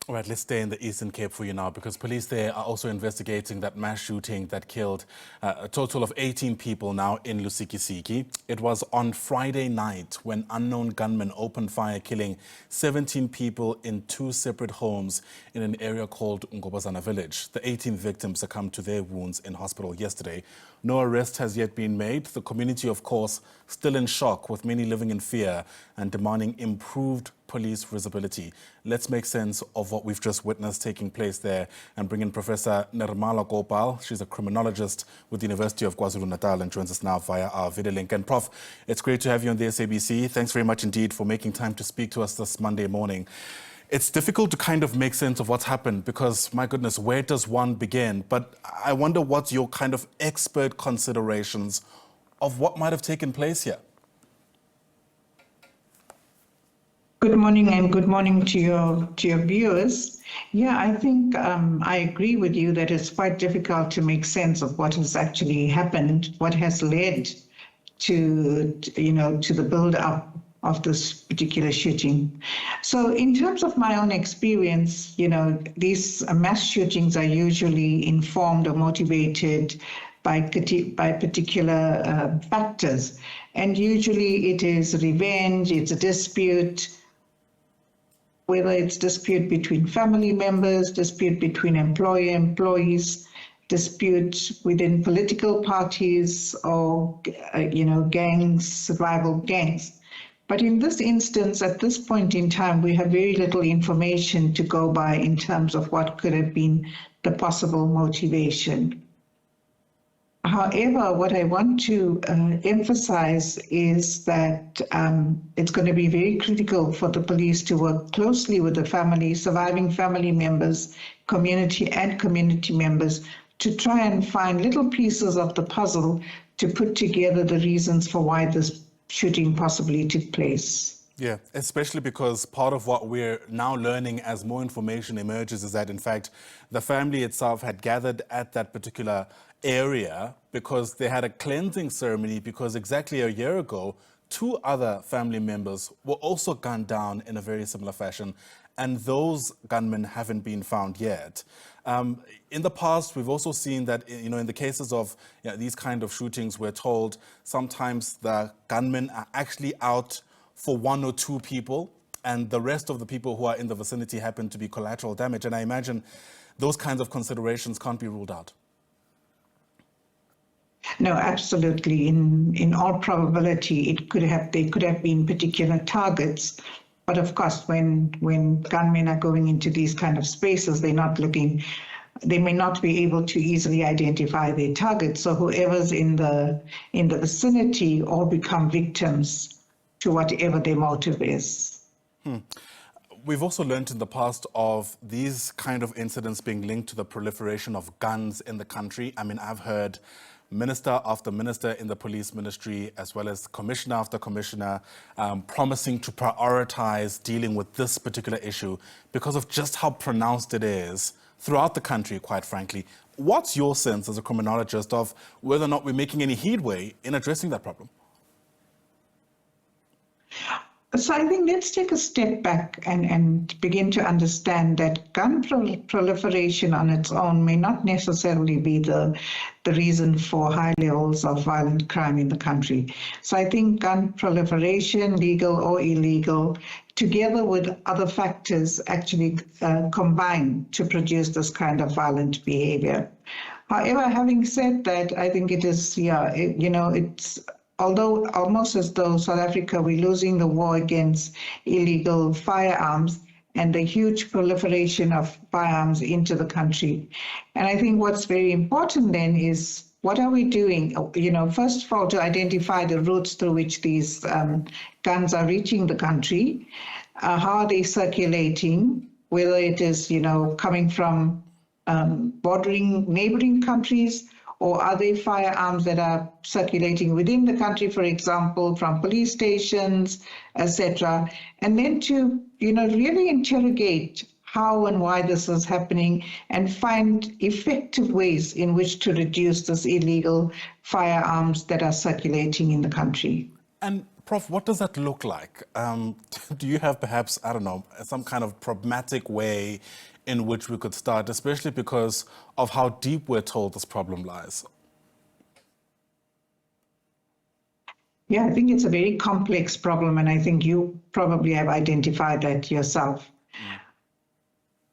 All right, let's stay in the Eastern Cape for you now, because police there are also investigating that mass shooting that killed a total of 18 people now in Lusikisiki. It was on Friday night when unknown gunmen opened fire, killing 17 people in 2 separate homes in an area called Ngobozana village. The 18 victims succumbed to their wounds in hospital yesterday. No arrest has yet been made. The community, of course, still in shock, with many living in fear and demanding improved police visibility. Let's make sense of what we've just witnessed taking place there and bring in Professor Nirmala Gopal. She's a criminologist with the University of KwaZulu-Natal and joins us now via our video link. And Prof, it's great to have you on the SABC. Thanks very much indeed for making time to speak to us this Monday morning. It's difficult to kind of make sense of what's happened because, my goodness, where does one begin? But I wonder what's your kind of expert considerations of what might have taken place here? Good morning, and good morning to your viewers. Yeah, I think I agree with you that it's quite difficult to make sense of what has actually happened, what has led to the build-up of this particular shooting. So in terms of my own experience, these mass shootings are usually informed or motivated by particular factors. And usually it is revenge, it's a dispute, whether it's dispute between family members, dispute between employees, dispute within political parties, or gangs, rival gangs. But in this instance, at this point in time, we have very little information to go by in terms of what could have been the possible motivation. However, what I want to emphasize is that it's going to be very critical for the police to work closely with the family, surviving family members, community members, to try and find little pieces of the puzzle to put together the reasons for why this shooting possibly took place. Yeah, especially because part of what we're now learning as more information emerges is that, in fact, the family itself had gathered at that particular area because they had a cleansing ceremony, because exactly a year ago, 2 other family members were also gunned down in a very similar fashion, and those gunmen haven't been found yet. In the past, we've also seen that, in the cases of these kind of shootings, we're told sometimes the gunmen are actually out for 1 or 2 people, and the rest of the people who are in the vicinity happen to be collateral damage. And I imagine those kinds of considerations can't be ruled out. No, absolutely. In all probability, they could have been particular targets. But of course, when gunmen are going into these kind of spaces, they may not be able to easily identify their targets. So whoever's in the vicinity all become victims to whatever their motive is. We've also learned in the past of these kind of incidents being linked to the proliferation of guns in the country. I mean, I've heard minister after minister in the police ministry, as well as commissioner after commissioner, promising to prioritize dealing with this particular issue because of just how pronounced it is throughout the country, quite frankly. What's your sense as a criminologist of whether or not we're making any headway in addressing that problem? So I think let's take a step back and begin to understand that gun proliferation on its own may not necessarily be the reason for high levels of violent crime in the country. So I think gun proliferation, legal or illegal, together with other factors actually combine to produce this kind of violent behavior. However, having said that, I think it is, it's although almost as though South Africa, we're losing the war against illegal firearms and the huge proliferation of firearms into the country. And I think what's very important then is, what are we doing? First of all, to identify the routes through which these guns are reaching the country. How are they circulating? Whether it is, coming from bordering neighboring countries, or are they firearms that are circulating within the country, for example, from police stations, etc. And then to, really interrogate how and why this is happening and find effective ways in which to reduce this illegal firearms that are circulating in the country. And Prof, what does that look like? Do you have perhaps, I don't know, some kind of pragmatic way in which we could start, especially because of how deep we're told this problem lies? Yeah, I think it's a very complex problem, and I think you probably have identified that yourself.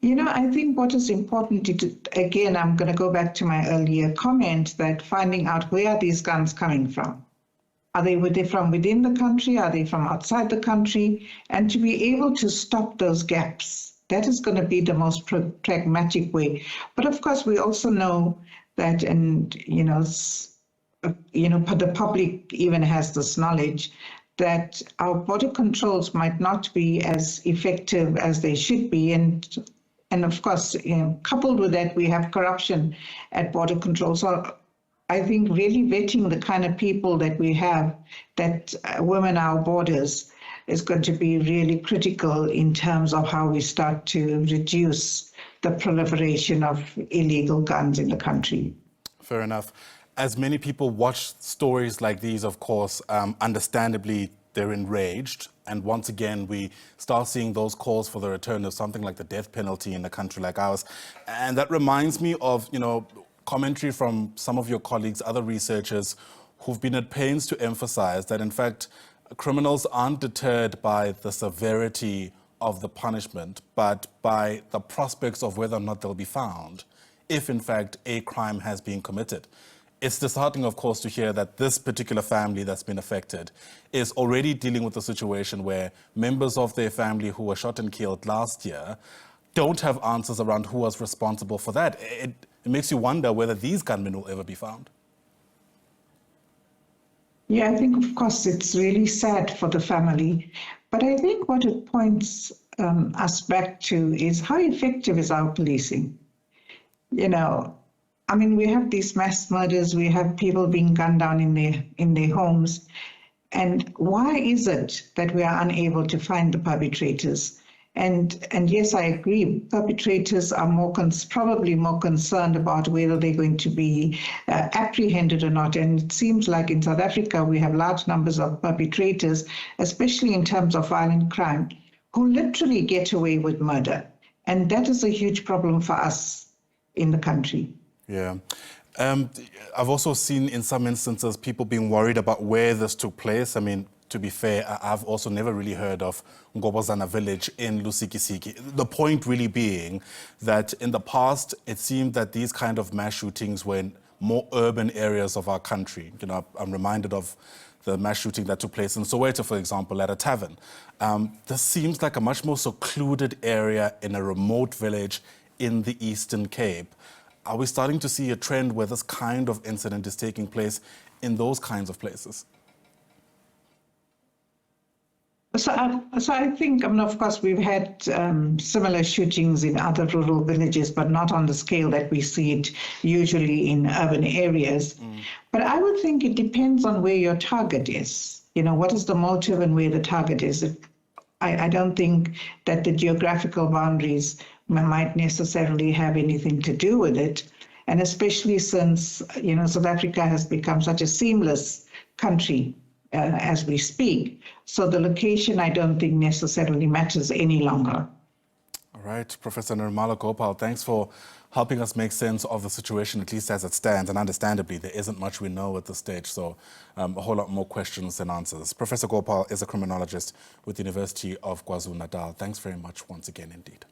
I think what is important again, I'm going to go back to my earlier comment that finding out where are these guns coming from. Are they from within the country? Are they from outside the country? And to be able to stop those gaps, that is going to be the most pragmatic way. But of course, we also know that, and the public even has this knowledge that our border controls might not be as effective as they should be, and of course, coupled with that, we have corruption at border control. So I think really vetting the kind of people that we have that women our borders is going to be really critical in terms of how we start to reduce the proliferation of illegal guns in the country. Fair enough. As many people watch stories like these, of course, understandably, they're enraged. And once again, we start seeing those calls for the return of something like the death penalty in a country like ours. And that reminds me of, commentary from some of your colleagues, other researchers, who've been at pains to emphasize that, in fact, criminals aren't deterred by the severity of the punishment, but by the prospects of whether or not they'll be found, if, in fact, a crime has been committed. It's disheartening, of course, to hear that this particular family that's been affected is already dealing with a situation where members of their family who were shot and killed last year don't have answers around who was responsible for that. It makes you wonder whether these gunmen will ever be found. Yeah, I think, of course, it's really sad for the family. But I think what it points us back to is how effective is our policing? We have these mass murders, we have people being gunned down in their homes. And why is it that we are unable to find the perpetrators? And yes, I agree, perpetrators are probably more concerned about whether they're going to be apprehended or not. And it seems like in South Africa, we have large numbers of perpetrators, especially in terms of violent crime, who literally get away with murder. And that is a huge problem for us in the country. Yeah. I've also seen in some instances people being worried about where this took place. I mean, to be fair, I've also never really heard of Ngobozana village in Lusikisiki. The point really being that in the past, it seemed that these kind of mass shootings were in more urban areas of our country. I'm reminded of the mass shooting that took place in Soweto, for example, at a tavern. This seems like a much more secluded area in a remote village in the Eastern Cape. Are we starting to see a trend where this kind of incident is taking place in those kinds of places? So I think, of course, we've had similar shootings in other rural villages, but not on the scale that we see it usually in urban areas. But I would think it depends on where your target is. What is the motive and where the target is. I don't think that the geographical boundaries might necessarily have anything to do with it. And especially since, South Africa has become such a seamless country as we speak. So the location, I don't think necessarily matters any longer. All right, Professor Nirmala Gopal, thanks for helping us make sense of the situation, at least as it stands. And understandably, there isn't much we know at this stage, so a whole lot more questions than answers. Professor Gopal is a criminologist with the University of KwaZulu-Natal. Thanks very much once again indeed.